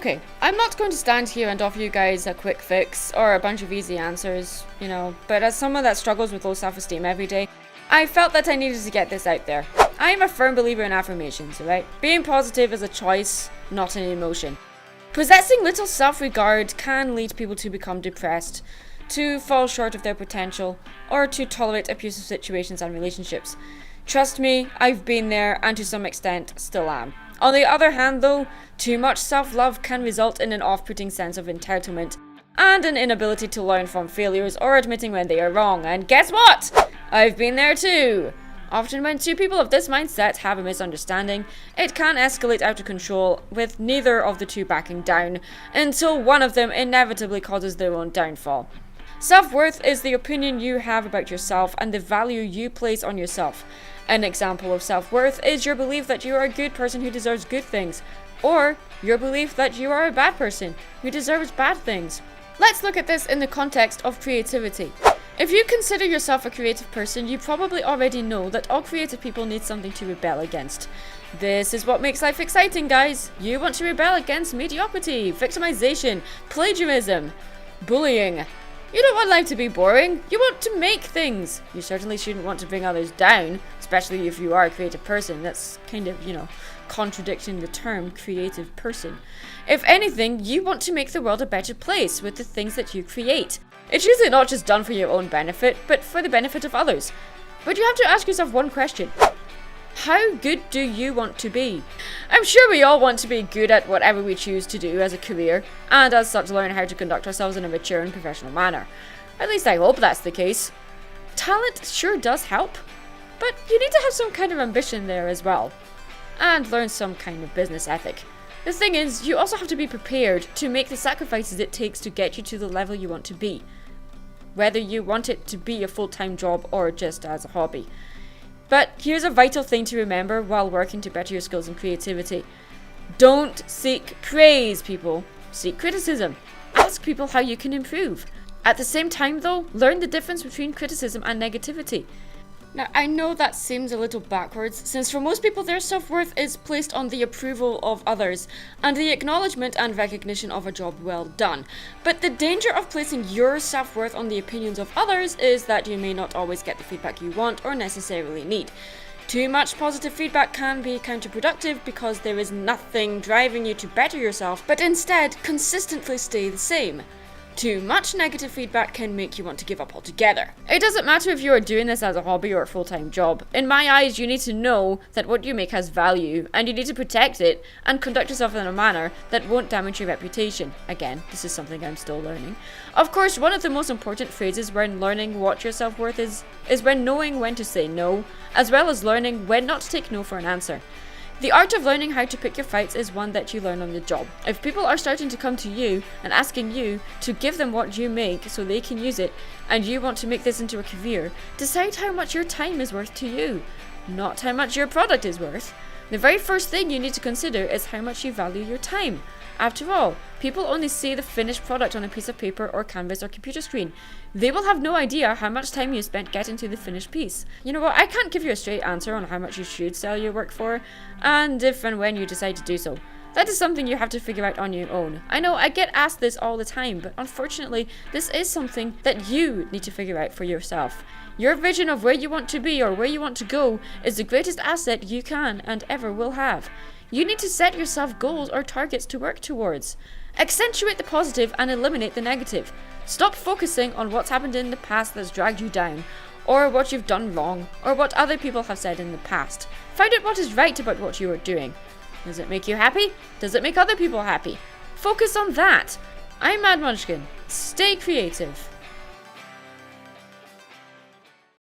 Okay, I'm not going to stand here and offer you guys a quick fix or a bunch of easy answers, but as someone that struggles with low self-esteem every day, I felt that I needed to get this out there. I am a firm believer in affirmations, alright? Being positive is a choice, not an emotion. Possessing little self-regard can lead people to become depressed, to fall short of their potential, or to tolerate abusive situations and relationships. Trust me, I've been there and to some extent still am. On the other hand though, too much self-love can result in an off-putting sense of entitlement and an inability to learn from failures or admitting when they are wrong. And guess what? I've been there too. Often when two people of this mindset have a misunderstanding, it can escalate out of control with neither of the two backing down until one of them inevitably causes their own downfall. Self-worth is the opinion you have about yourself and the value you place on yourself. An example of self-worth is your belief that you are a good person who deserves good things, or your belief that you are a bad person who deserves bad things. Let's look at this in the context of creativity. If you consider yourself a creative person, you probably already know that all creative people need something to rebel against. This is what makes life exciting, guys. You want to rebel against mediocrity, victimization, plagiarism, bullying. You don't want life to be boring. You want to make things. You certainly shouldn't want to bring others down, especially if you are a creative person. That's kind of, contradicting the term creative person. If anything, you want to make the world a better place with the things that you create. It's usually not just done for your own benefit, but for the benefit of others. But you have to ask yourself one question. How good do you want to be? I'm sure we all want to be good at whatever we choose to do as a career, and as such learn how to conduct ourselves in a mature and professional manner. At least I hope that's the case. Talent sure does help, but you need to have some kind of ambition there as well, and learn some kind of business ethic. The thing is, you also have to be prepared to make the sacrifices it takes to get you to the level you want to be, whether you want it to be a full-time job or just as a hobby. But here's a vital thing to remember while working to better your skills and creativity. Don't seek praise, people. Seek criticism. Ask people how you can improve. At the same time, though, learn the difference between criticism and negativity. Now, I know that seems a little backwards, since for most people their self-worth is placed on the approval of others and the acknowledgement and recognition of a job well done. But the danger of placing your self-worth on the opinions of others is that you may not always get the feedback you want or necessarily need. Too much positive feedback can be counterproductive because there is nothing driving you to better yourself, but instead consistently stay the same. Too much negative feedback can make you want to give up altogether. It doesn't matter if you are doing this as a hobby or a full-time job. In my eyes, you need to know that what you make has value, and you need to protect it and conduct yourself in a manner that won't damage your reputation. Again, this is something I'm still learning. Of course, one of the most important phrases when learning what your self-worth is when knowing when to say no, as well as learning when not to take no for an answer. The art of learning how to pick your fights is one that you learn on the job. If people are starting to come to you and asking you to give them what you make so they can use it, and you want to make this into a career, decide how much your time is worth to you, not how much your product is worth. The very first thing you need to consider is how much you value your time. After all, people only see the finished product on a piece of paper or canvas or computer screen. They will have no idea how much time you spent getting to the finished piece. You know what, I can't give you a straight answer on how much you should sell your work for, and if and when you decide to do so. That is something you have to figure out on your own. I know I get asked this all the time, but unfortunately, this is something that you need to figure out for yourself. Your vision of where you want to be or where you want to go is the greatest asset you can and ever will have. You need to set yourself goals or targets to work towards. Accentuate the positive and eliminate the negative. Stop focusing on what's happened in the past that's dragged you down, or what you've done wrong, or what other people have said in the past. Find out what is right about what you are doing. Does it make you happy? Does it make other people happy? Focus on that. I'm Mad Munchkin. Stay creative.